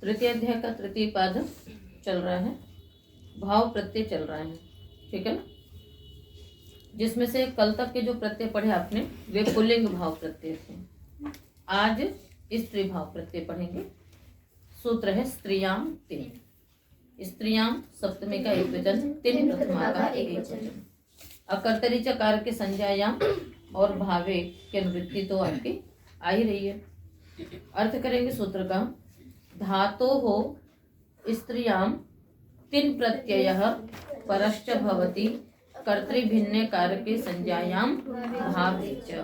तृतीय अध्याय का तृतीय पाद चल रहा है, भाव प्रत्यय चल रहा है, ठीक है ना। जिसमें से कल तक के जो प्रत्यय पढ़े आपने वे पुल्लिंग भाव प्रत्यय थे। आज स्त्री भाव प्रत्यय पढ़ेंगे। सूत्र है स्त्रियाम तिन। स्त्रियाम सप्तमी का एक वचन, तिन प्रथमा का एक वचन। अकर्तरी चकार के संज्ञायाम और भावे की अनुवृत्ति तो आपकी आ ही रही है। अर्थ करेंगे सूत्र का। धातो हो स्त्रियाम तिन प्रत्ययः परश्च भवति कर्तृभिन्ने कारके संज्ञायाम भावे च।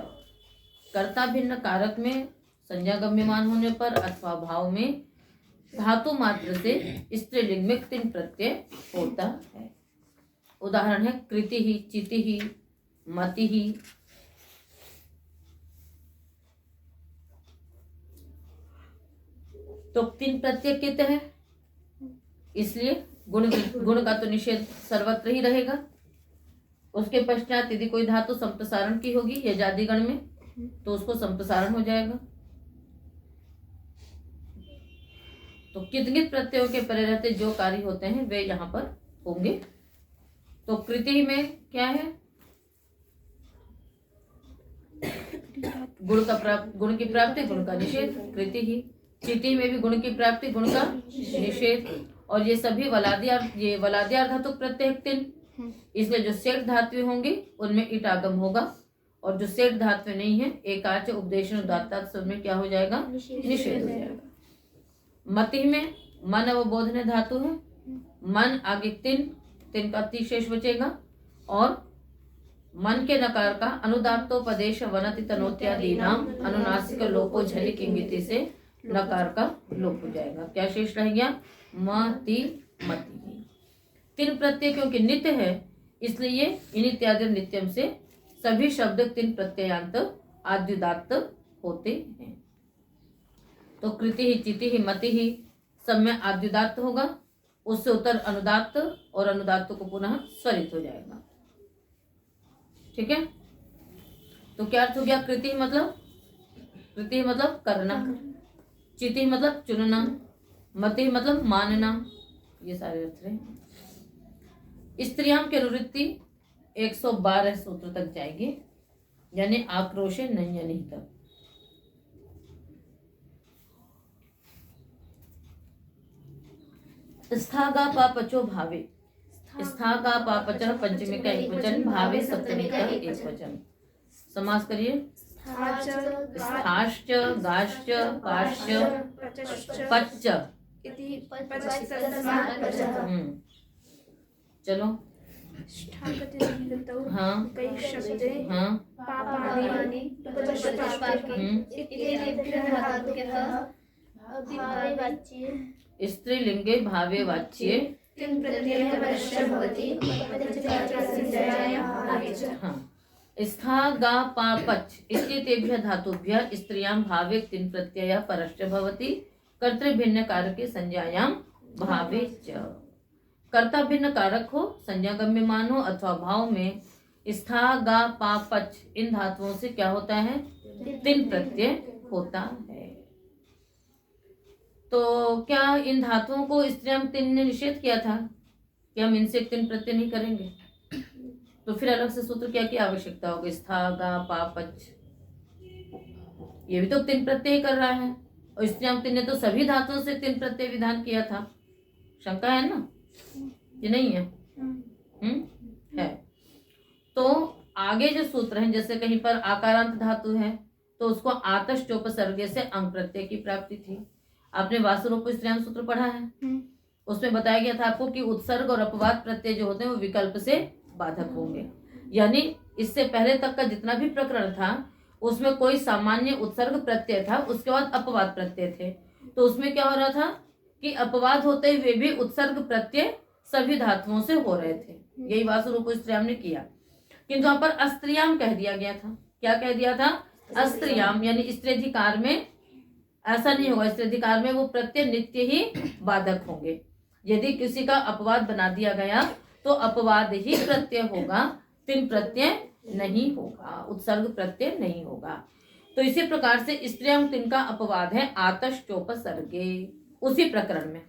कर्ता भिन्न कारक में संज्ञा गम्यमान होने पर अथवा भाव में धातु मात्र से स्त्रीलिंग में तिन प्रत्यय होता है। उदाहरण है कृति ही, चिति ही, मति ही। तो तीन प्रत्यय कित है, इसलिए गुण का तो निषेध सर्वत्र ही रहेगा। उसके पश्चात यदि कोई धातु संप्रसारण की होगी यजादि गण में तो उसको संप्रसारण हो जाएगा। तो कितने प्रत्ययों के परे रहते जो कार्य होते हैं वे यहाँ पर होंगे। तो कृति में क्या है, गुण की प्राप्ति, गुण का निषेध, कृति ही। चिति में भी गुण की प्राप्ति, गुण का निषेध। और ये सभी वलाद्यार धातु प्रत्यय तिन, इसलिए जो सेठ धातु होंगी उनमें ईट आगम होगा और जो सेठ धातु नहीं है एकाच उपदेश उदात्त में क्या हो जाएगा, निषेध हो जाएगा। मति में मन अवबोधन धातु है, मन आगे तिन का ती शेष बचेगा और मन के नकार का अनुदात्तोपदेश वनति तनोत्यादि नाम अनुनासिक लोपो झलिक इंगिति से नकार का लोप हो जाएगा। क्या शेष रह गया, मति मति। तीन प्रत्यय क्योंकि नित्य है इसलिए इनित्यादि नित्यम से सभी शब्द तीन प्रत्ययांत आद्युदात्त होते हैं। तो कृति ही, चिति ही, मति ही सब में आद्युदात्त होगा, उससे उत्तर अनुदात्त और अनुदात्त को पुनः स्वरित हो जाएगा, ठीक है। तो क्या अर्थ हो गया, कृति मतलब करना, चिति मतलब चुनना, मति मतलब मानना, ये सारे अर्थ रहे। स्त्रियाम की अनुवृत्ति 112 सूत्र तक जाएगी, यानी आक्रोशे नहीं तक। स्थागा पापचो भावे, स्थागा पापच पंचमी का एक वचन, भावे सप्तमी का एक वचन। समास करिए। स्थाश्च, गाश्च, पाश्च, पच्च। चलो हाँ स्त्रीलिंगे भावे वाच्ये स्था गा पा पच इत्येतेभ्यः धातुभ्यः स्त्रियां भावे तिन प्रत्ययः परश्च भवति कर्तृभिन्न कारके संज्ञायां भावे च। कर्ता भिन्न कारक हो, संज्ञा गम्यमान हो अथवा भाव में स्था गा पा पच इन धातुओं से क्या होता है, तिन प्रत्यय होता है। तो क्या इन धातुओं को स्त्रियां तिन ने निषेध किया था कि हम इनसे तिन प्रत्यय नहीं करेंगे, तो फिर अलग से सूत्र क्या की आवश्यकता होगी। स्था गा पा पच ये भी तो तिन प्रत्यय कर रहा है और स्त्रियां तिन ने तो सभी धातुओं से तिन प्रत्यय विधान किया था। शंका है ना, ये नहीं है? है। तो आगे जो सूत्र हैं, जैसे कहीं पर आकारांत धातु है तो उसको आतश चोपसर्गे से अंग प्रत्यय की प्राप्ति थी। आपने वासुरूप स्त्रियां सूत्र पढ़ा है, उसमें बताया गया था आपको कि उत्सर्ग और अपवाद प्रत्यय जो होते हैं वो विकल्प से बाधक होंगे। यानी इससे पहले तक का जितना भी प्रकरण था उसमें कोई सामान्य उत्सर्ग प्रत्यय था, उसके बाद अपवाद प्रत्यय थे। तो उसमें क्या हो रहा था कि अपवाद होते हुए भी उत्सर्ग प्रत्यय सभी धातुओं से हो रहे थे। यही वासुरूप स्त्रियाम ने किया, किंतु यहाँ पर अस्त्रियाम कह दिया गया था। क्या कह दिया था, अस्त्रियाम, यानी स्त्रीधिकार में ऐसा नहीं होगा। स्त्रीधिकार में वो प्रत्यय नित्य ही बाधक होंगे। यदि किसी का अपवाद बना दिया गया तो अपवाद ही प्रत्यय होगा, तिन प्रत्यय नहीं होगा, उत्सर्ग प्रत्यय नहीं होगा। तो इसी प्रकार से स्त्रियां तिन का अपवाद है आतश चोपसर्गे। उसी प्रकरण में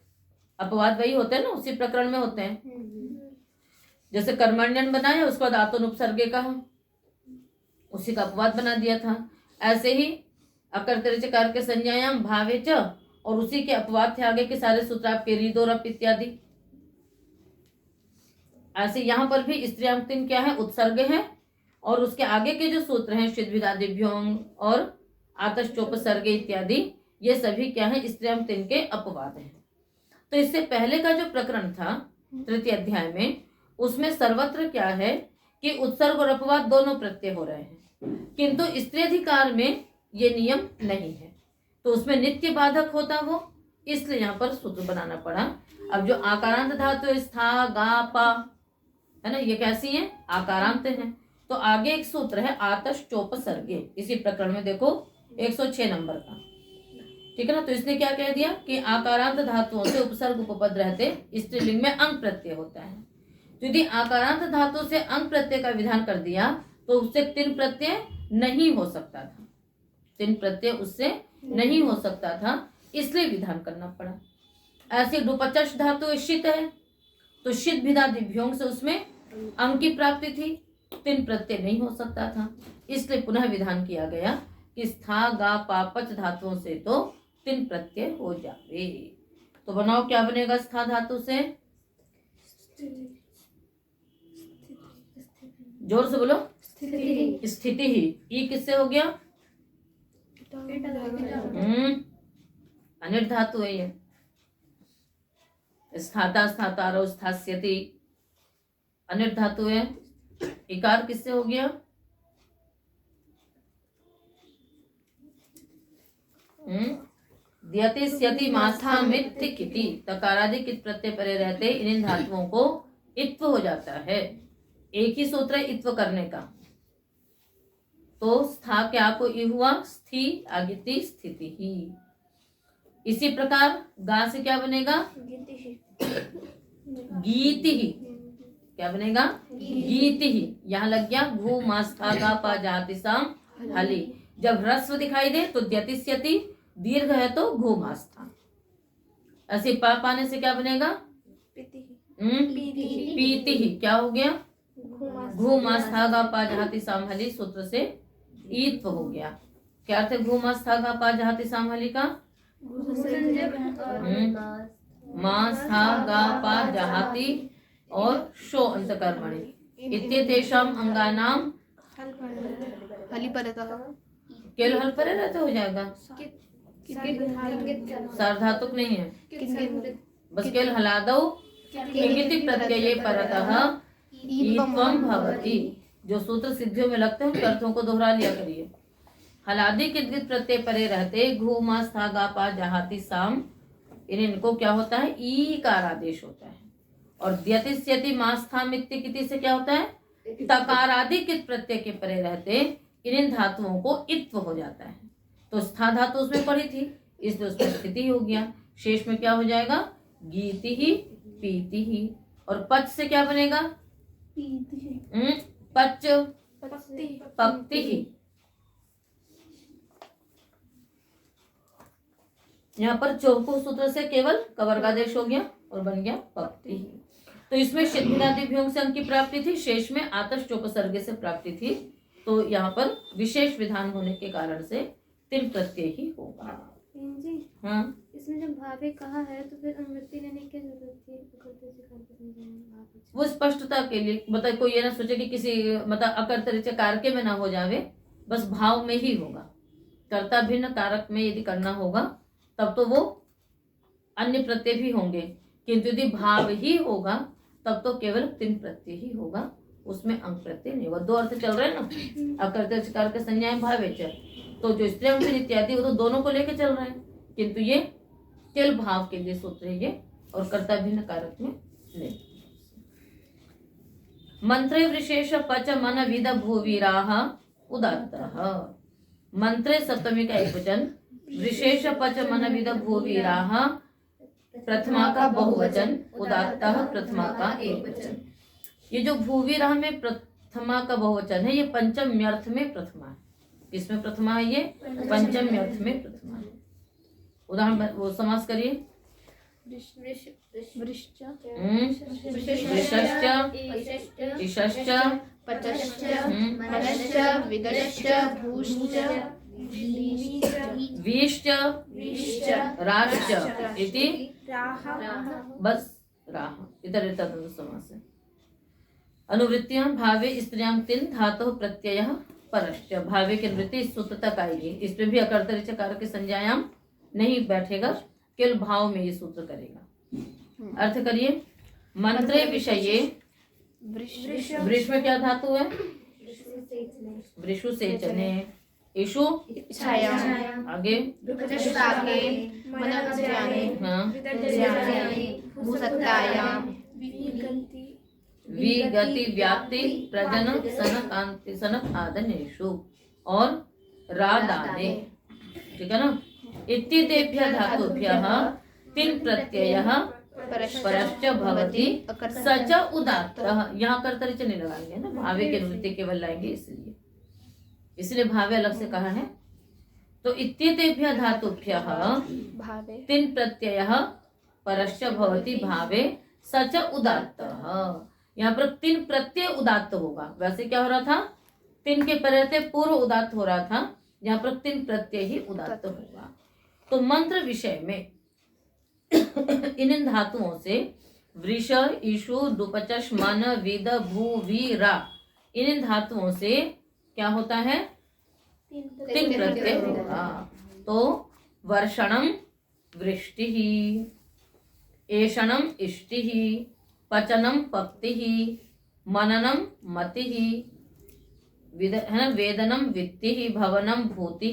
अपवाद वही होते हैं ना, उसी प्रकरण में होते हैं। जैसे कर्मण्यन बनाया, उसके बाद आत्मनुपसर्गे कहा, उसी का अपवाद बना दिया था। ऐसे ही अकर्तृ चकार के संज्ञायाम भावे च, और उसी के अपवाद थे आगे के सारे सूत्र आपके रीदो रप इत्यादि। ऐसे यहाँ पर भी स्त्रियांतिन क्या है, उत्सर्ग है, और उसके आगे के जो सूत्र हैं शिद्विदादिभ्यों और आतश्चोपसर्गे इत्यादि, ये सभी क्या है, स्त्रियांतिन के अपवाद हैं। तो इससे पहले का जो प्रकरण था तृतीय अध्याय में, उसमें सर्वत्र क्या है कि उत्सर्ग और अपवाद दोनों प्रत्यय हो रहे हैं, किंतु स्त्री अधिकार में ये नियम नहीं है, तो उसमें नित्य बाधक होता वो, इसलिए यहाँ पर सूत्र बनाना पड़ा। अब जो आकारांत धातु स्था गा पा है ना, ये कैसी है, आकारांत है। तो आगे एक सूत्र है आतश्चोपसर्गे, इसी प्रकरण में देखो 106 नंबर का, ठीक है ना। तो इसने क्या कह दिया कि आकारांत धातुओं से उपसर्ग उपपद रहते स्त्रीलिंग में अंग प्रत्यय होता है। तो यदि आकारांत धातु से अंग प्रत्यय का विधान कर दिया तो उससे तिन प्रत्यय नहीं हो सकता था, तिन प्रत्यय उससे नहीं हो सकता था, इसलिए विधान करना पड़ा। ऐसे डुपचश धातु शित है, तो शित भिदादिभ्यों से उसमें अंग की प्राप्ति थी, तिन प्रत्यय नहीं हो सकता था, इसलिए पुनः विधान किया गया कि स्था गा पापच धातुओं से तो तिन प्रत्यय हो जावे। तो बनाओ क्या बनेगा स्था धातु से, जोर से बोलो, स्थिति ही। ई किससे हो गया, अनिट धातु है ये, स्थाता स्थातारो स्थास्यति अनिट धातु है। इकार किससे हो गया, द्यति स्यति मास्था मित्ति किति, तकारादि कित प्रत्यय परे रहते इन धातुओं को इत्व हो जाता है। एक ही सूत्र है इत्व करने का, तो स्था क्या को ई हुआ, स्थि आगिति स्थिति ही। इसी प्रकार गा से क्या बनेगा, गीति ही, क्या बनेगा, गीति ही। यहाँ लग गया घू मास्था गा पा जाति साम हली, जब ह्रस्व दिखाई दे तो द्यतिस्यति, दीर्घ है तो घू मास्था। ऐसे पा पाने से क्या बनेगा, पीति ही, क्या हो गया, घू मास्था गा पा जाति साम हली, सूत्र से ईत्व हो गया। क्या अर्थ है घू मास्था गा पा जाति साम हली का, मास्था गा पा जहाति और शो अंतकर्मणि इत्येतेषाम अंगानाम हली परतः, केवल हल परे रहते हो जाएगा, सार्वधातुक नहीं है, बस केवल हलादौ किंगिति प्रत्यये परतः ईत्वं भवति। जो सूत्र सिद्धियों में लगते हैं उनके अर्थों को दोहरा लिया करिए। हलादि कित प्रत्यय परे रहते घू मास्था गा पा जहाति साम, इनको क्या होता है, ई का आदेश होता है। और द्यतिस्यति मास्था मित्ति किति से क्या होता है, तकारादि कित प्रत्यय के परे रहते इन धातुओं को इत्व हो जाता है। तो स्था धातु उसमें पड़ी थी, इसलिए उसमें स्थिति हो गया। शेष में क्या हो जाएगा, गीति ही पीति ही। और पच से क्या बनेगा, पच पक्ति ही। यहाँ पर चौको सूत्र से केवल कवर्गादेश हो गया और बन गया पक्ति ही। तो इसमें शिद्विदादिभ्यों से अंक की प्राप्ति थी, शेष में आतश्चोपसर्गे से प्राप्ति थी। तो यहाँ पर विशेष विधान होने के कारण से तिल प्रत्यय ही होगा। हाँ, इसमें जब भावे कहा है तो फिर अनुवृत्ति लेने की जरूरत थी, वो स्पष्टता के लिए, मतलब कोई ये ना सोचे कि किसी मतलब अकर्तृ चकार के में ना हो जावे, बस भाव में ही होगा। कर्ता भिन्न कारक में यदि करना होगा तब तो वो अन्य प्रत्यय भी होंगे, किंतु यदि भाव ही होगा तब तो केवल तिन प्रत्यय ही होगा, उसमें अंक प्रत्यय नहीं होगा। दो अर्थ चल रहे हैं ना, अकर्तृ चकार के संज्ञा भावेच, तो जो स्त्रीलिंग इत्यादि वो तो दोनों को लेके चल रहे हैं, किंतु ये केवल भाव के लिए सूत्र है ये, और कर्ता भिन्न कारक में नहीं। मंत्रे विशेष पच मन विद भूवीराः उदात्तः। मंत्रे सप्तमी का एक वचन, विशेष पच मन विद भूवीराः प्रथमा का बहुवचन, उदात्तः प्रथमा का एक वचन। ये जो भूवीराः में प्रथमा का बहुवचन है, ये पंचम अर्थ में प्रथमा है। किसमें प्रथमा है, ये पंचम अर्थ में प्रथमा है। उदाहरण वो समास करिए, वृश्च वृषश्च ईशश्च पचश्च मनश्च विदश्च भूश्च वीश्च राश्च इति बस राह इधर तदनु समास है। अनुवृत्तियां भावे स्त्रियां तिन धातु प्रत्यय परश्च भावे की अनुवृत्ति इस सूत्र तक आएगी। इसमें भी अकर्तरी चकार के संज्ञायाम नहीं बैठेगा, केवल भाव में ये सूत्र करेगा। अर्थ करिए। मंत्रे विषये वृष में क्या धातु है? वृषु से चने ईशु इच्छायां आगे चतुष्टाके मनोज्ञाने हाँ ज्ञाने भूसत्तायां विगति व्याप्ति प्रजन सनक सनक आदनेषु और रादाने, ठीक है ना। इत्येतेभ्यः धातुभ्यः तिन प्रत्ययः परश्च भवति स च उदात्तः। यहाँ कर्तरी च नहीं लगाएंगे ना, भावे के अनुवृत्ति केवल लाएंगे, इसलिए भावे अलग से कहा है। तो इत्येतेभ्यः धातुभ्यः भावे तिन प्रत्ययः परश्च भवति भावे स च उदात्तः। यहाँ पर तिन प्रत्यय उदात्त होगा। वैसे क्या हो रहा था? तिन के प्रत्यय पूर्व उदात्त हो रहा था, यहाँ पर तिन प्रत्यय ही उदात्त होगा। तो मंत्र विषय में इन धातुओं से वृष ईशु दुपचश मन विद भू वी रा, इन धातुओं से क्या होता है? तिन प्रत्यय होगा। तो वर्षणम वृष्टि, एषणम इष्टि, पचनम पक्ति, मननम मति, वेदनम वित्ति, भवनम भूति,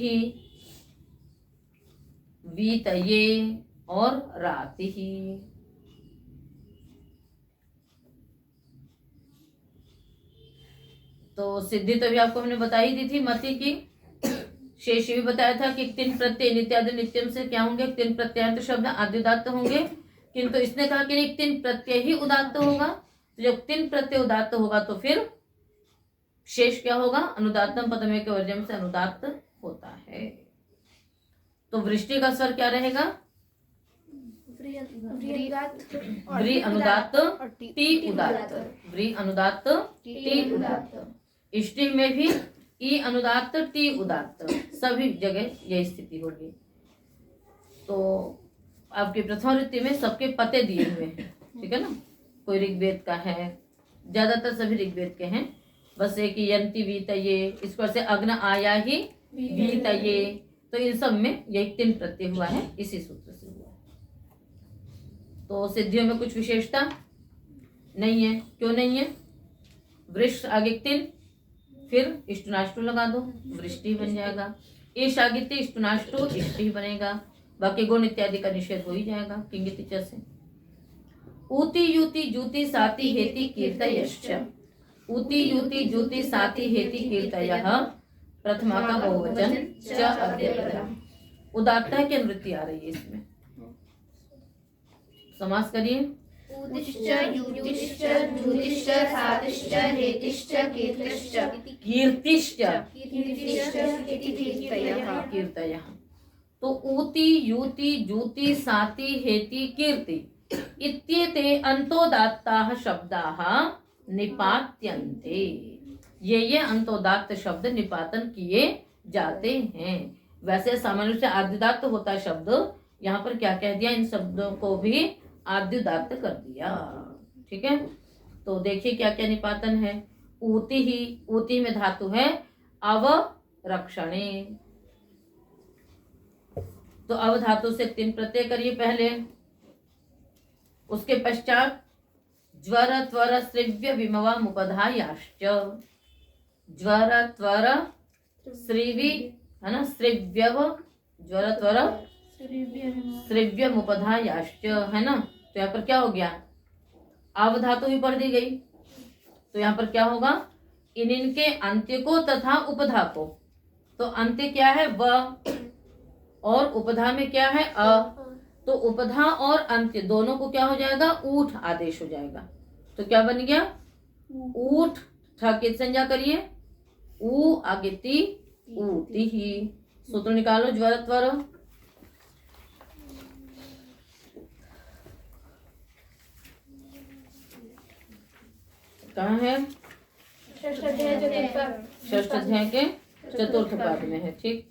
वीतये और राति। तो सिद्धि तो भी आपको हमने बताई दी थी मति की। शेष भी बताया था कि तिन प्रत्यय नित्यादि नित्यम से क्या होंगे? तिन प्रत्ययान्त शब्द आद्युदात्त होंगे, किंतु इसने कहा कि एक तिन प्रत्यय ही उदात्त होगा। तो जब तिन प्रत्यय उदात्त होगा तो फिर शेष क्या होगा? अनुदात्तम पदमे के वर्जम से अनुदात्त होता है। तो वृष्टि का स्वर क्या रहेगा? व्री अनुदात्त टी उदात्त, व्री अनुदात्त टी उदात्त। इष्टि में भी ई अनुदात्त टी उदात्त, सभी जगह यही स्थिति होगी। तो आपकी प्रथम वृत्ति में सबके पते दिए हुए हैं, ठीक है ना। कोई ऋग्वेद का है, ज्यादातर सभी ऋग्वेद के हैं। बस एक यंती वीतये, इस पर से अग्न आया ही वीतये, तो इन सब में यही तिन प्रत्यय हुआ है, इसी सूत्र से हुआ है। तो सिद्धियों में कुछ विशेषता नहीं है। क्यों नहीं है? वृष आगे तिन, फिर इष्टुनाष्टु लगा दो, वृष्टि बन जाएगा। ईश आगे ति, इष्टुनाष्टु इष्टि बनेगा। बाकी गुण इत्यादि का निषेध हो ही जाएगा किंगिति च से। ऊति यूति जूति साति हेति कीर्तयश्च, ऊति यूति जूति साति हेति कीर्तयः प्रथमा का बहुवचन च अव्ययपदम्। उदात्तः की अनुवृत्ति आ रही है इसमें। समास करिए। ऊतिश्च यूतिश्च जूतिश्च सातिश्च हेतिश्च कीर्तिश्च कीर्तिश्च कीर्तिश्च इति कीर्तयः। कीर्तयः। तो ऊति यूति जूति साति हेति कीर्ति इत्येते अंतोदात्ताः शब्दाः निपात्यन्ते। ये अंतोदात्त शब्द निपातन किए जाते हैं। वैसे सामान्य रूप से आद्युदात्त होता है शब्द, यहाँ पर क्या कह दिया? इन शब्दों को भी आद्युदात्त कर दिया, ठीक है। तो देखिए क्या क्या निपातन है। ऊति ही, ऊति में धातु है अवरक्षणे, तो अव धातु से तिन प्रत्यय करिए पहले। उसके पश्चात ज्वर त्वर श्रिव्य विमवा मुपधायाश्च, ज्वर त्वर श्रीवि है ना, श्रिव्यव, ज्वर त्वर श्रिव्य मुपधायाश्च है ना। तो यहाँ पर क्या हो गया? अव धातु भी पढ़ दी गई, तो यहाँ पर क्या होगा? इनके अंत्य को तथा उपधा को। तो अंत्य क्या है? व, और उपधा में क्या है? अ। तो उपधा और अंत्य दोनों को क्या हो जाएगा? ऊठ आदेश हो जाएगा। तो क्या बन गया? ऊठ। ठा की संज्ञा करिए, ऊ आगे ती, ऊति ही। सूत्र निकालो। ज्वर त्वर कहाँ है? षष्ठ अध्याय चतुर्थ पाद। षष्ठ अध्याय के चतुर्थ पाद में है। ठीक,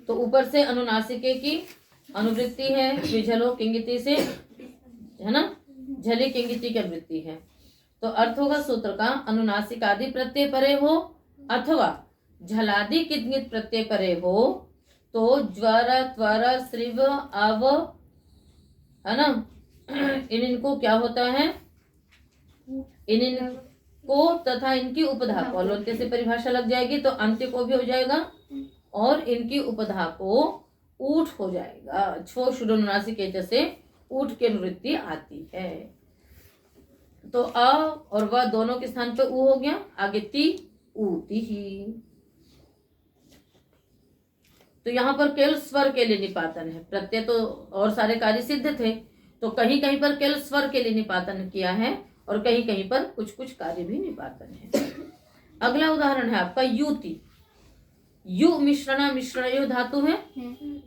तो ऊपर से अनुनासिके की अनुवृत्ति है, विझलो किंगिति से, है ना, झली किंगिति की वृत्ति है। तो अर्थ होगा सूत्र का, अनुनासिक आदि प्रत्यय परे हो अथवा झलादि किंगित प्रत्यय परे हो तो ज्वर त्वर श्रिव अव, है ना, इनको क्या होता है, इनको तथा इनकी उपधा को लोटे से परिभाषा लग जाएगी तो अंत्य को भी हो जाएगा और इनकी उपधा को ऊठ हो जाएगा। छो शुरुनासिक से ऊठ की अनुवृत्ति आती है। तो अ और व दोनों के स्थान पे ऊ हो गया, आगे ती ऊती ही। तो यहाँ पर केवल स्वर के लिए निपातन है, प्रत्यय तो और सारे कार्य सिद्ध थे, तो कहीं कहीं पर केवल स्वर के लिए निपातन किया है और कहीं कहीं पर कुछ कुछ कार्य भी निपातन है। अगला उदाहरण है आपका युति। यु मिश्रण, मिश्रण यु धातु है,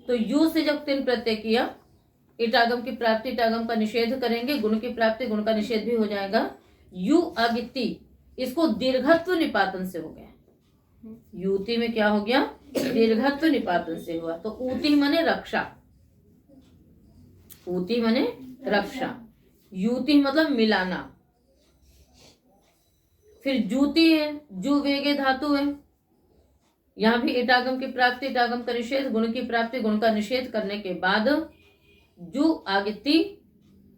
तो यु से जब तिन प्रत्यय किया, इटागम की प्राप्ति इटागम का निषेध करेंगे, गुण की प्राप्ति गुण का निषेध भी हो जाएगा। यु अगिति, इसको दीर्घत्व निपातन से हो गया। युति में क्या हो गया, दीर्घत्व निपातन से हुआ। तो ऊति मने रक्षा, ऊति मने रक्षा, युति मतलब मिलाना। फिर जूति है, जू वेगे धातु है, यहां भी इटागम की प्राप्ति इटागम का निषेध, गुण की प्राप्ति गुण का निषेध करने के बाद जू आगिति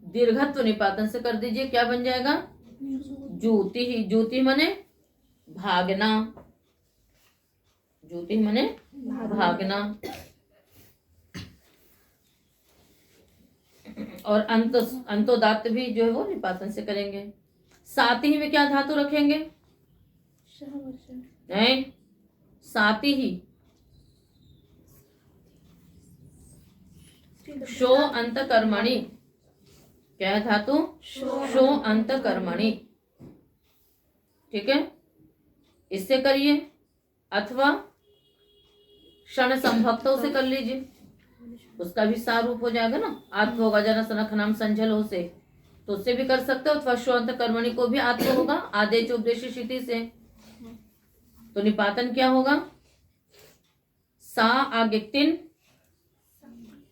दीर्घत्व निपातन से कर दीजिए, क्या बन जाएगा, जूति ही। जूति मने भागना, जूति मने भागना। और अंतोदात्त भी जो है वो निपातन से करेंगे। साथ ही में क्या धातु रखेंगे, नहीं, साथ ही शो अंत कर्मणि, क्या है धातु, शो अंत कर्मणि। ठीक है, इससे करिए, अथवा क्षण संभक्तों से कर लीजिए, उसका भी सारूप हो जाएगा ना, आत्म होगा जना सनख नाम संझल हो से, तो उससे भी कर सकते हो। अथवा शो अंत कर्मणि को भी आत्म होगा आदेश उपदेश शिति से, तो निपातन क्या होगा, सा आगे तिन।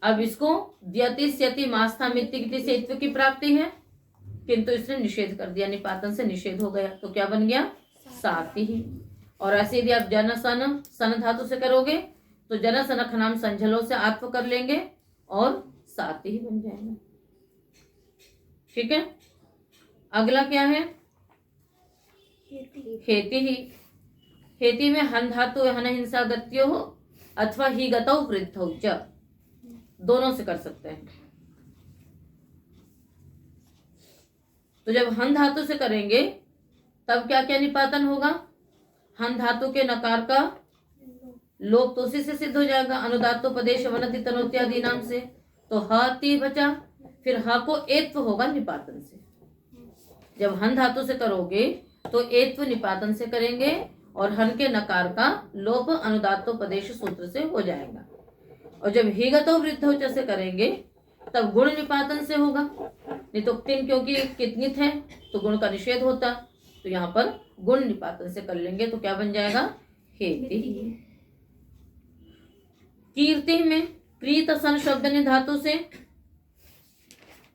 अब इसको द्यति स्यति मास्था मित्ति से इत्व की प्राप्ति है, किंतु इसने निषेध कर दिया, निपातन से निषेध हो गया, तो क्या बन गया, साति ही। और ऐसे यदि आप जन सन सन धातु से करोगे तो जन सनख नाम संझलों से आत्व कर लेंगे और साति ही बन जाएगा। ठीक है, अगला क्या है, हेति ही। हेति में हन धातु हन हिंसा गत्यो हो अथवा ही गतौ वृद्धौ च, दोनों से कर सकते हैं। तो जब हन धातु से करेंगे तब क्या क्या निपातन होगा, हन धातु के नकार का लोप तो उसी से सिद्ध हो जाएगा, अनुदात्तोपदेश वनति तनोत्यादि नाम से, तो ह ती बचा, फिर ह को एत्व होगा निपातन से। जब हन धातु से करोगे तो एत्व निपातन से करेंगे और हन के नकार का लोप अनुदात्तोपदेश सूत्र से हो जाएगा। और जब हिगतो वृद्धो च से करेंगे तब गुण निपातन से होगा, नहीं तो तिन क्योंकि कितनित है तो गुण का निषेध होता, तो यहाँ पर गुण निपातन से कर लेंगे, तो क्या बन जाएगा, हेति। कीर्ति में प्रीत सन शब्द ने धातु से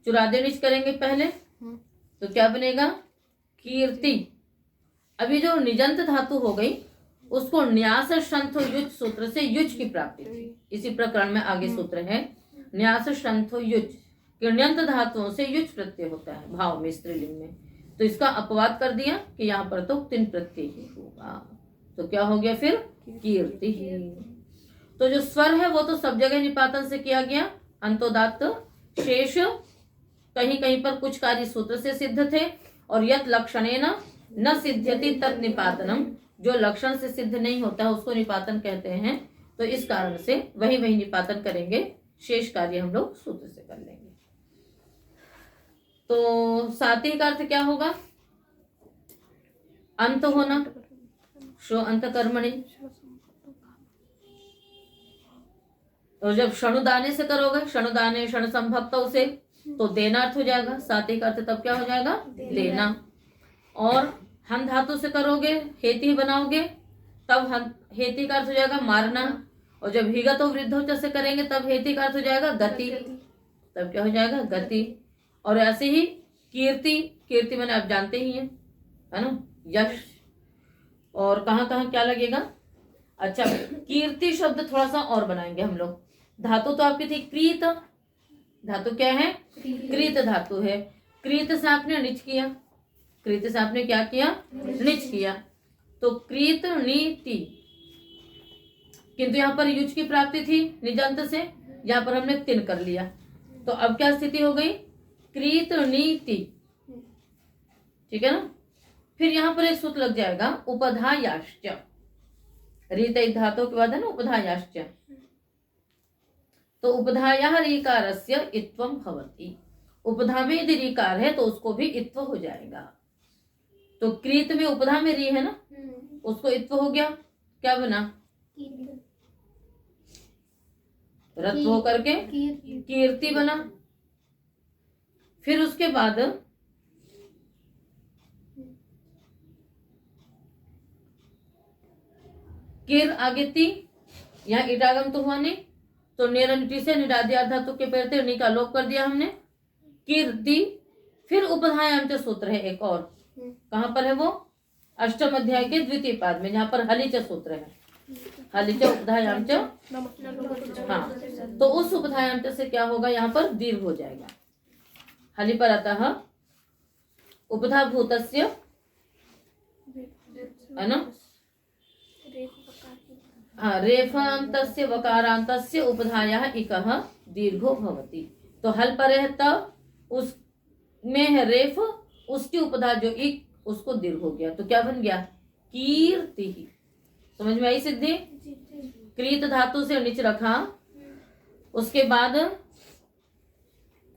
चुरादेनिश करेंगे पहले, तो क्या बनेगा, कीर्ति। अभी जो निजंत धातु हो गई उसको न्यास शंथो युज सूत्र से युज की प्राप्ति थी, इसी प्रकरण में आगे सूत्र है न्यास शंथो युज, किण्यंत धातुओं से युज प्रत्यय होता है भाव में स्त्रीलिंग में, तो इसका अपवाद कर दिया कि यहाँ पर तो तिन प्रत्यय ही होगा, तो क्या हो गया फिर, कीर्ति ही। तो जो स्वर है वो तो सब जगह निपातन से किया गया, अंतोदात्त शेष कहीं कहीं पर कुछ कार्य सूत्र से सिद्ध थे, और यत लक्षणेन न सिद्ध्यति तत् निपातनम, जो लक्षण से सिद्ध नहीं होता है उसको निपातन कहते हैं, तो इस कारण से वही वही निपातन करेंगे, शेष कार्य हम लोग सूत्र से कर लेंगे। तो साति का अर्थ क्या होगा, अंत होना, शो अंत कर्मणि। तो जब क्षणुदाने से करोगे, क्षणुदाने क्षण संभक्तों से, तो देना अर्थ हो जाएगा, साथ ही का अर्थ तब क्या हो जाएगा, लेना। और हन धातु से करोगे, हेती बनाओगे, तब हेती का अर्थ हो जाएगा मारना। और जब हिगत और वृद्धोच से करेंगे तब हेती का अर्थ हो जाएगा गति, तब क्या हो जाएगा, गति। और ऐसे ही कीर्ति, कीर्ति मैंने आप जानते ही हैं, है ना, यश। और कहाँ कहाँ क्या लगेगा। अच्छा, कीर्ति शब्द थोड़ा सा और बनाएंगे हम लोग। धातु तो आपकी थी क्रीत, धातु क्या है, क्रीत धातु है। क्रीत से आपने निच किया, क्रीत से आपने क्या किया, निच किया, तो क्रीत नीति। किंतु यहाँ पर युज की प्राप्ति थी निजंत से, यहाँ पर हमने तिन कर लिया, तो अब क्या स्थिति हो गई, क्रीत नीति। ठीक है ना। फिर यहाँ पर एक सूत्र लग जाएगा उपधायाश्च, रीत एक धातु के बाद है ना उपधायाश्च, तो उपधाया रीकारस्य इत्वम भवति। उपधा में यदि रीकार है तो उसको भी इत्व हो जाएगा। तो क्रीत में उपधा में री है ना, उसको इत्व हो गया, क्या बना, रत्व होकर के कीर्ति बना। फिर उसके बाद किर आगे ती, यहाँ इटागम तो हुआ नहीं, तो निरंटी से निराद्यार धातु के पहले नी का लोप कर दिया हमने, कीर्ति। फिर उपधायाम सूत्र है एक और, कहाँ पर है वो, अष्टम अध्याय के द्वितीय पाद में, जहाँ पर हलिच सूत्र है, हलिच उपधायाम च। हाँ, तो उस उपधायाम च से क्या होगा, यहाँ पर दीर्घ हो जाएगा। हलि पर अतः उपधा भूतस्य, है ना, हाँ, रेफान्तस्य वकारान्तस्य उपधायाः इकः दीर्घो भवति। तो हल पर है तब, उसमें है रेफ, उसकी उपधा जो इक, उसको दीर्घ हो गया, तो क्या बन गया, कीर्ति। समझ में आई सिद्धि। क्रीत धातु से निच रखा, उसके बाद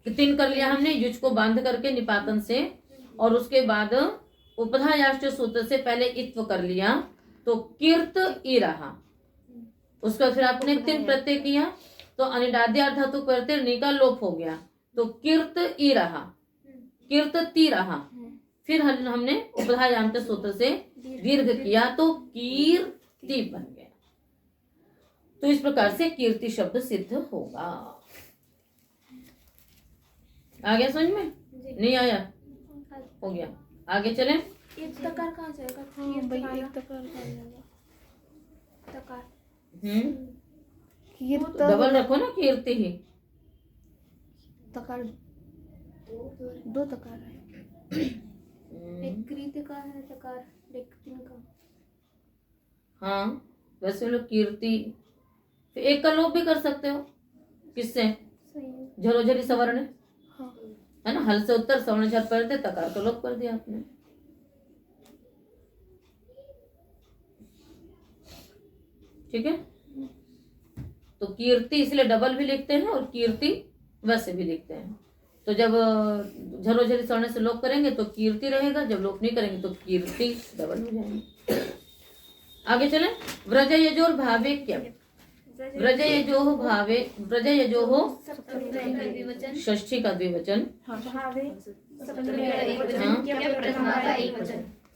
तिन कर लिया हमने युज को बांध करके निपातन से, और उसके बाद उपधायाश्च सूत्र से पहले इत्व कर लिया, तो कीर्त ई रहा। उसका फिर आपने तिन प्रत्यय किया, तो अनिडाद्यार धातु प्रत्यय नी का लोप हो गया, तो कीर्त ई रहा, कीर्त ती रहा। फिर हमने उपधायाम सूत्र से दीर्घ किया, तो कीर्ति बन गया। तो इस प्रकार से कीर्ति शब्द सिद्ध होगा। आ गया समझ में, नहीं आया, हो गया। आगे चलें। एक तकार कहाँ जाएगा, हाँ भाई, एक तकार कहाँ जाएगा, तकार कीर्त, डबल रखो ना, कीर्ति ही। तकार, दो तकार है, एक क्रीत का है तकार, एक तिन का। हाँ, वैसे लोग कीर्ति, फिर एक का लोप भी कर सकते हो, किससे, सही है। झरोझरी सवर्ण, हाँ, है ना, हल से उत्तर सवर्ण झर पढ़ते, तकार का लोप कर दिया आपने। ठीक है। तो कीर्ति इसलिए डबल भी लिखते हैं और कीर्ति वैसे भी लिखते हैं। तो जब झरोझरी सवर्ण से लोप करेंगे तो कीर्ति रहेगा, जब लोप नहीं करेंगे तो कीर्ति डबल हो जाएंगे। आगे चलें। व्रज यजोर भावे क्या, व्रज यजोह भावे, व्रज यजोह षष्ठी का द्विवचन,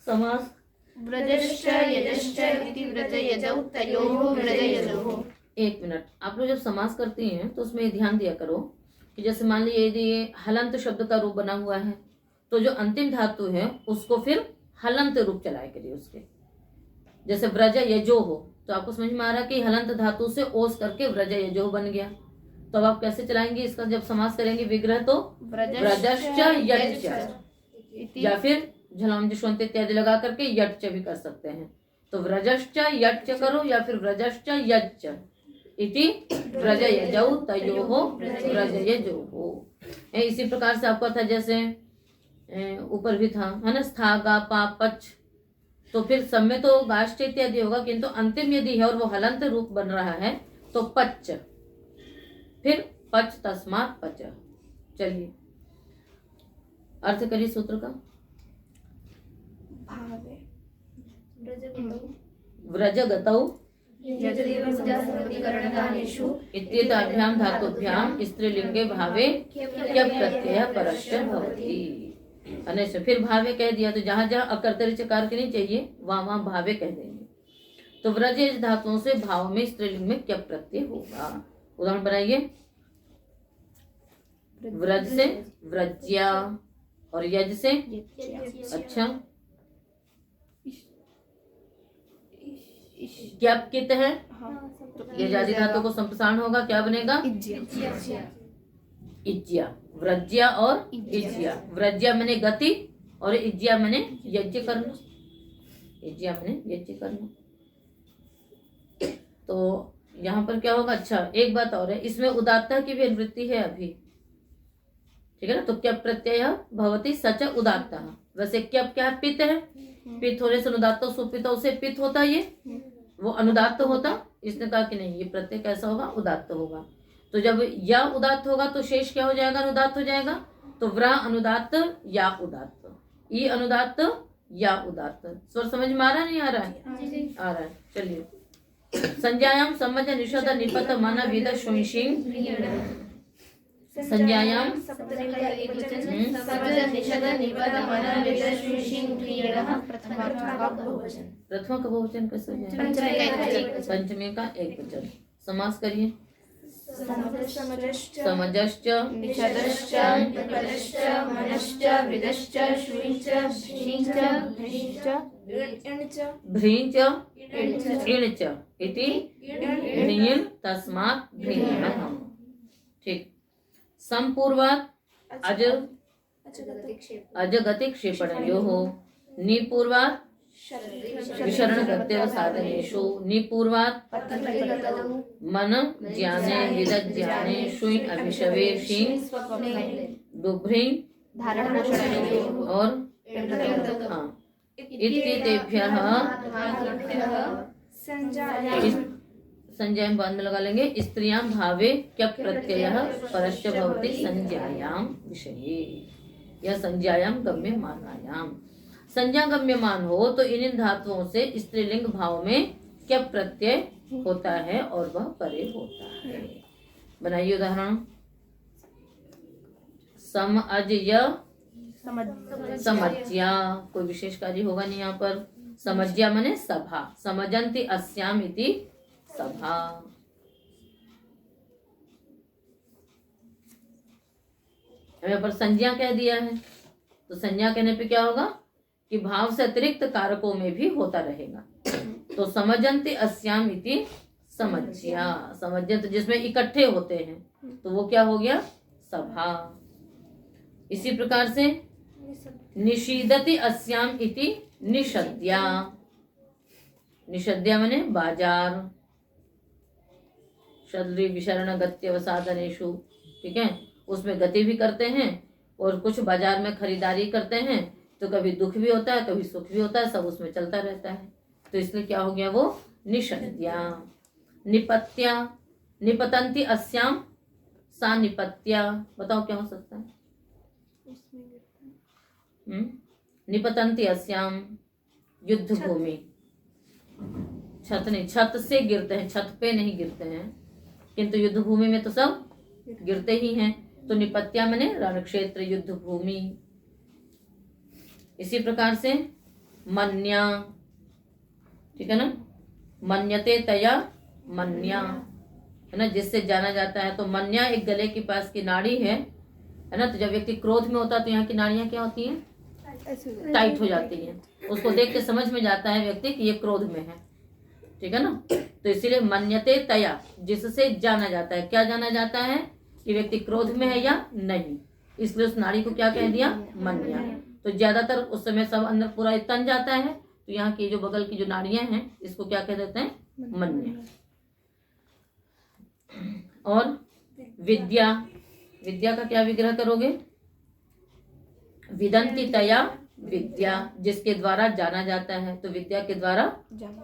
समास व्रजश्च यजश्च इति व्रज यजौ तयोः व्रज यजोः। एक मिनट, आप लोग जब समास करती हैं तो उसमें ध्यान दिया करो कि जैसे मान लीजिए यदि ये हलंत शब्द का रूप बना हुआ है, तो जो अंतिम धातु है उसको फिर हलंत रूप चलाए करिए उसके। जैसे व्रज यजो हो, तो आपको समझ में आ रहा है कि हलंत धातु से ओस करके व्रज यजो बन गया। तो अब आप कैसे चलाएंगे इसका, जब समास करेंगे विग्रह, तो व्रजश्च यज्च, या फिर झलाम जशवंत इत्यादि लगा करके यट्च भी कर सकते हैं। तो व्रजश्च यट्च करो, या फिर व्रजश्च यज्च इति व्रज यजौ तयोः व्रज यजोः। इसी प्रकार से आपका था, जैसे ऊपर भी था, है ना, स्था गा पा पच, तो फिर सब में तो गाष्ठ इत्यादि होगा, किंतु अंतिम यदि है और वो हलंत रूप बन रहा है तो पच, फिर पच तस्मात् पच। चलिए अर्थ करिए सूत्र का। भावे व्रज गतौ यजदेवसंप्रतिकरणदानेषु इत्येताभ्यां धातुभ्यां स्त्रीलिंगे भावे क्यप प्रत्यय परश्च भवति। अने से फिर भावे कह दिया तो जहां जहां अकर्तरी चकार के नहीं चाहिए वहां वहां भावे कह देंगे। तो व्रज यज धातुओं से भाव में स्त्रीलिंग में क्यप प्रत्यय होगा। उदाहरण बनाइए। व्रज से व्रज्या और यज से अच्छा क्यप कित है यजादि धातु को संप्रसारण होगा क्या बनेगा इज्या। व्रज्या और इज्या। व्रज्या मने गति और इज्या मने यज्ञ करना। इज्या मने यज्ञ करना। तो यहाँ पर क्या होगा। अच्छा एक बात और है इसमें उदात्तः की भी अनुवृत्ति है अभी ठीक है ना। तो क्यप प्रत्यय भवति सच उदात्तः। वैसे क्यप क्या है पित्त है। पित्त होने से अनुदात्त सुपित से पित्त होता ये वो अनुदात्त होता। इसने कहा कि नहीं ये प्रत्यय कैसा होगा उदात्त होगा। तो जब या उदात्त होगा तो शेष क्या हो जाएगा अनुदात्त हो जाएगा। तो व्रा अनुदात्त या उदात्त ई अनुदात्त या उदात्त। स्वर समझ में आ रहा है नहीं आ रहा है आ रहा है। चलिए संज्ञायाम समज निषद निपत मन विद शुंशिंग। संज्ञायाम प्रथमा का बहुवचन कैसे हो जाएगा पंचमी का एक वचन। समास करिए। समजश्च निषदश्च निपतश्च मनश्च वृदश्च शुंश्च भृंश्च भ्रींच इणच इति भ्रीं तस्मात् भ्रीणः। ठीक। संपूर्वात् अजगति क्षेपणयोः निपूर्वात् विशरण गत्यव साधनेषु निपूर्वात् मन ज्ञाने विदत् ज्ञाने शुइ अभिशवे शिं दुभ्रीं और हाँ इत्येतेभ्यः संज्ञायाम बाद में लगा लेंगे। स्त्रियां भावे क्यप प्रत्ययः परश्च भवति संज्ञायाम विषये या संज्ञायाम गम्यमानायाम। संज्ञा गम्यमान हो तो इन धातुओं से स्त्रीलिंग भाव में क्यप प्रत्यय होता है और वह परे होता है। बनाइए उदाहरण। सम अज य समज्या कोई विशेष कार्य होगा नहीं यहाँ पर। समज्या मने सभा। समजन्ति अस्याम इति सभा। यहाँ पर संज्ञा कह दिया है तो संज्ञा कहने पे क्या होगा कि भाव से अतिरिक्त कारकों में भी होता रहेगा। तो समजन्ति अस्याम इति समज्या। समज्या जिसमें इकट्ठे होते हैं तो वो क्या हो गया सभा। इसी प्रकार से निषीदति अस्याम इति निषद्या। निषद्या माने बाजार। शद्री विशरण गत्यव साधनेषु ठीक है उसमें गति भी करते हैं और कुछ बाजार में खरीदारी करते हैं तो कभी दुख भी होता है कभी सुख भी होता है सब उसमें चलता रहता है। तो इसलिए क्या हो गया वो निषद्या। निपत्या निपतंती अस्याम सा निपत्या। बताओ क्या हो सकता है। निपतंती अस्याम युद्ध भूमि। छत नहीं छत से गिरते हैं छत पे नहीं गिरते हैं किंतु युद्ध भूमि में तो सब गिरते ही हैं। तो निपत्या माने रण क्षेत्र युद्ध भूमि। इसी प्रकार से मन्या ठीक है ना। मन्यते तया मन्या है ना जिससे जाना जाता है। तो मन्या एक गले के पास की नाड़ी है ना। तो जब व्यक्ति क्रोध में होता है तो यहाँ की नाड़ियां क्या होती हैं टाइट हो जाती हैं। उसको देख के समझ में जाता है व्यक्ति कि ये क्रोध में है ठीक है ना। तो इसीलिए मन्यते तया जिससे जाना जाता है। क्या जाना जाता है कि व्यक्ति क्रोध में है या नहीं। इसलिए उस नाड़ी को क्या कह दिया मन्या। तो ज्यादातर उस समय सब अंदर पूरा तन जाता है तो यहाँ की जो बगल की जो नाड़ियां हैं इसको क्या कह देते हैं मन्या। और विद्या। विद्या का क्या विग्रह करोगे। विदंती तया विद्या जिसके द्वारा जाना जाता है। तो विद्या के द्वारा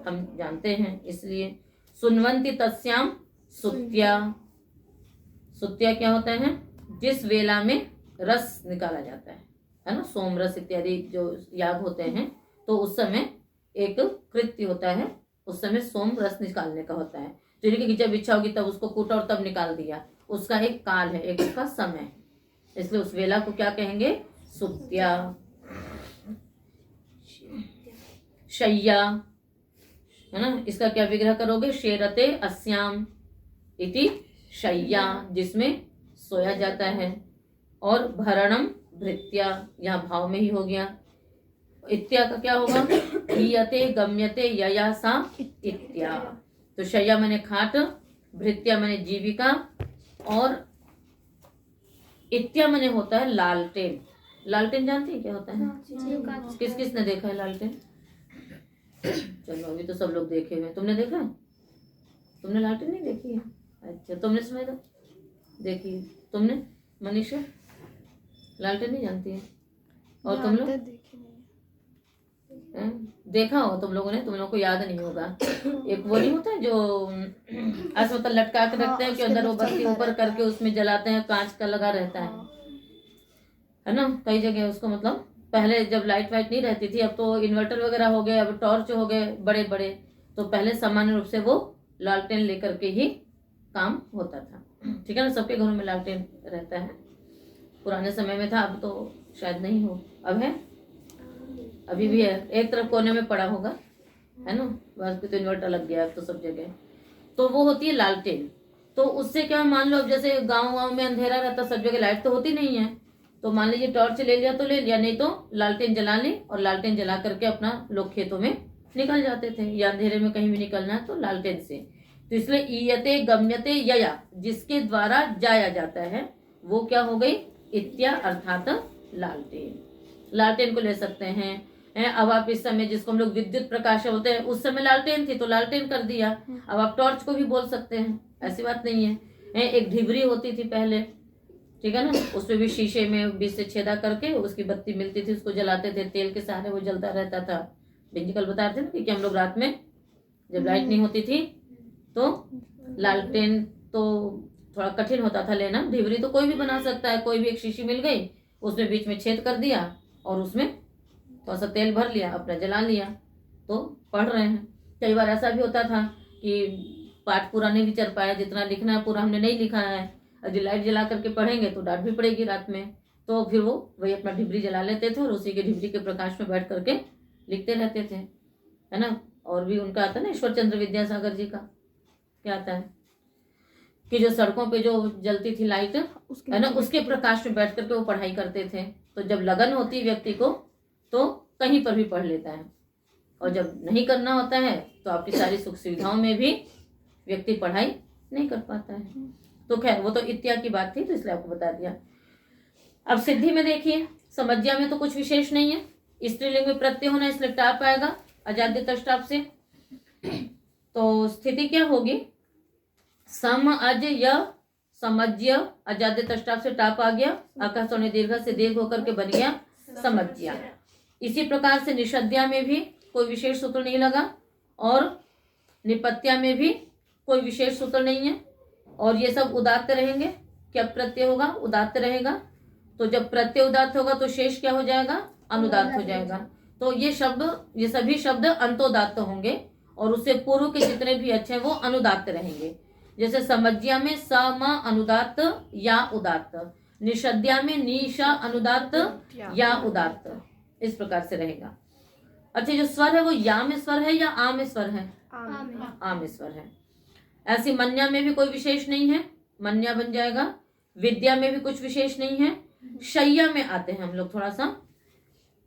हम जानते हैं इसलिए। सुनवंती तस्याम सुत्या। सुत्या क्या होता है जिस वेला में रस निकाला जाता है ना। सोम रस इत्यादि जो याग होते हैं तो उस समय एक कृत्य होता है उस समय सोम रस निकालने का होता है। तो कि जब इच्छा होगी तब उसको कूटा और तब निकाल दिया, उसका एक काल है, एक उसका समय है। इसलिए उस वेला को क्या कहेंगे? सुत्या। शय्या है ना, इसका क्या विग्रह करोगे? शेरते अस्याम इति शय्या, जिसमें सोया जाता है। और भरणम भृत्या, यहाँ भाव में ही हो गया। इत्या का क्या होगा? हीयते गम्यते यया सा इत्या। तो शय्या मैंने खाट, भृत्या मैंने जीविका, और इत्या मैंने होता है लालटेन। लालटेन जानती है क्या होता है? किस किस ने देखा है लालटेन? चलो अभी तो सब लोग देखे हुए। तुमने देखा है? तुमने लालटेन नहीं देखी है? अच्छा, तुमने सुना था? देखी है तुमने? मनीषा लालटेन नहीं जानती है? और तुम लोग देखा हो तुम लोगों ने? तुम लोगों को याद नहीं होगा। एक वो नहीं होता है जो अस्वता लटका के रखते हैं कि अंदर वो बत्ती ऊपर करके उसमें जलाते हैं, कांच का लगा रहता है ना? कई जगह उसको, मतलब पहले जब लाइट वाइट नहीं रहती थी, अब तो इन्वर्टर वगैरह हो गए, अब टॉर्च हो गए बड़े बड़े, तो पहले सामान्य रूप से वो लालटेन लेकर के ही काम होता था। ठीक है ना? सबके घरों में लालटेन रहता है। पुराने समय में था, अब तो शायद नहीं हो। अब है? अभी भी है, एक तरफ कोने में पड़ा होगा, है ना? बस तो इन्वर्टर लग गया अब तो सब जगह। तो वो होती है लालटेन। तो उससे क्या, मान लो अब जैसे गांव में अंधेरा रहता, सब जगह लाइट तो होती नहीं है, तो मान लीजिए टॉर्च ले लिया तो ले लिया, नहीं तो लालटेन जला ले, और लालटेन जला करके अपना लोग खेतों में निकल जाते थे, या अंधेरे में कहीं भी निकलना है तो लालटेन से। तो इसलिए ईयते गम्यते यया, जिसके द्वारा जाया जाता है, वो क्या हो गई? इत्या, अर्थात लालटेन। लालटेन को ले सकते हैं। अब आप इस समय जिसको हम लोग विद्युत प्रकाश बोलते हैं, उस समय लालटेन थी तो लालटेन कर दिया। अब आप टॉर्च को भी बोल सकते हैं, ऐसी बात नहीं है। एक ढिबरी होती थी पहले, ठीक है ना? उसमें भी शीशे में बीच से छेदा करके उसकी बत्ती मिलती थी, उसको जलाते थे, तेल के सहारे वो जलता रहता था। बिंजी कल बता रहे थे ना कि हम लोग रात में जब लाइट नहीं होती थी तो लालटेन तो थोड़ा कठिन होता था लेना। ढिबरी तो कोई भी बना सकता है, कोई भी एक शीशी मिल गई, उसमें बीच में छेद कर दिया और उसमें थोड़ा सा तेल भर लिया, अपना जला लिया, तो पढ़ रहे हैं। कई बार ऐसा भी होता था कि पाठ पूरा नहीं भी चल पाया, जितना लिखना है पूरा हमने नहीं लिखा है, यदि लाइट जला करके पढ़ेंगे तो डांट भी पड़ेगी रात में, तो फिर वो वही अपना ढिबरी जला लेते थे और उसी के ढिबरी के प्रकाश में बैठ करके लिखते रहते थे, है ना? और भी उनका आता है ना, ईश्वर चंद्र विद्यासागर जी का क्या आता है कि जो सड़कों पे जो जलती थी लाइट, है ना, उसके प्रकाश में बैठ करके वो पढ़ाई करते थे। तो जब लगन होती है व्यक्ति को तो कहीं पर भी पढ़ लेता है, और जब नहीं करना होता है तो आपकी सारी सुख सुविधाओं में भी व्यक्ति पढ़ाई नहीं कर पाता है। तो खैर वो तो इत्या की बात थी, तो इसलिए आपको बता दिया। अब सिद्धि में देखिए, समज्या में तो कुछ विशेष नहीं है, स्त्रीलिंग में प्रत्यय होना, इसलिए टाप आएगा अजाद्य तष्टाप से। तो स्थिति क्या होगी? सम अज य समज्य, अजाद्य तष्टाप से टाप आ गया, आकाश और दीर्घ से दीर्घ होकर के बन गया समज्या। इसी प्रकार से निषद्या में भी कोई विशेष सूत्र नहीं लगा, और निपत्या में भी कोई विशेष सूत्र नहीं है, और ये सब उदात्त रहेंगे। क्या प्रत्यय होगा? उदात्त रहेगा। तो जब प्रत्यय उदात्त होगा तो शेष क्या हो जाएगा? अनुदात्त हो जाएगा। तो ये सभी शब्द अंतोदात्त होंगे, और उससे पूर्व के जितने भी अच्छे हैं वो अनुदात्त रहेंगे। जैसे समज्या में स म अनुदात्त या उदात्त, निषद्या में निशा अनुदात्त या उदात्त, इस प्रकार से रहेगा। अच्छा, जो स्वर है वो या में स्वर है या आ में स्वर है? आ में स्वर है। ऐसी मन्या में भी कोई विशेष नहीं है, मन्या बन जाएगा। विद्या में भी कुछ विशेष नहीं है। शय्या में आते हैं हम लोग थोड़ा सा,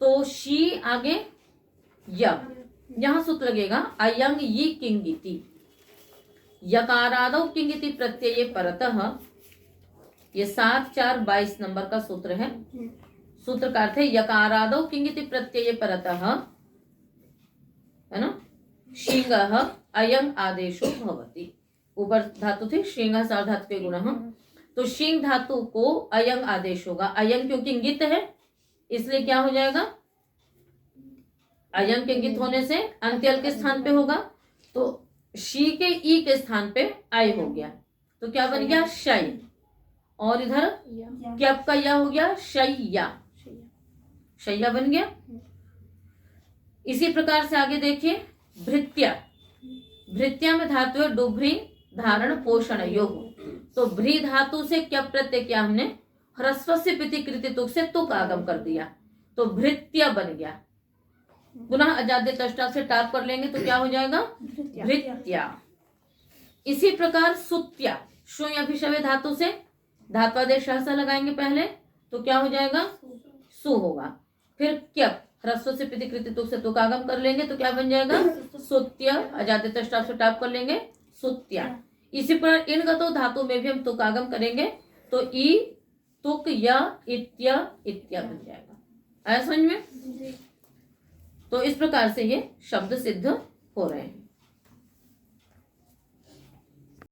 तो शी आगे य, यहां सूत्र लगेगा अयंग यी किंगिति, यकारादौ किंगिति प्रत्यय परतः। ये 7-4-22 नंबर का सूत्र है। सूत्र का अर्थ है यकारादौ किंगिति प्रत्यय परतः, है ना, शींगः अयंग आदेशो भवति। ऊपर धातु थे शींगः सार्वधातु के गुणः, तो शींग धातु को अयंग आदेश होगा। अयंग क्योंकि इंगित है इसलिए क्या हो जाएगा? अयंग के इंगित होने से अंत्यल के स्थान पे होगा, तो शी के ई के स्थान पे आय हो गया, तो क्या बन गया? शय। और इधर क्या का या हो गया? शय्या, शय्या बन गया। इसी प्रकार से आगे देखिए, भृत्या, भृत्या में धातु है डुभ्री धारण पोषण योग। तो भ्री धातु से क्या प्रत्यय किया हमने, ह्रस्व से पिति कृति तुक से तुक आगम कर दिया, तो भृत्य बन गया। पुनः अजाद्य तष्टा से टाप कर लेंगे तो क्या हो जाएगा, भृत्या। इसी प्रकार सुत्या, शु या भिषवे धातु से धात्वादेश सहसा लगाएंगे पहले, तो क्या हो जाएगा, सु होगा। फिर क्यप, ह्रस्व से पिति कृति तुक से तुक आगम कर लेंगे तो क्या बन जाएगा, सुत्य। अजाद्य तष्टा से टाप कर लेंगे सुत्या। इसी प्रकार इन गतो धातु में भी हम तुक आगम करेंगे तो ई तुक या इत्या इत्या बन जाएगा। आया समझ में? तो इस प्रकार से ये शब्द सिद्ध हो रहे हैं।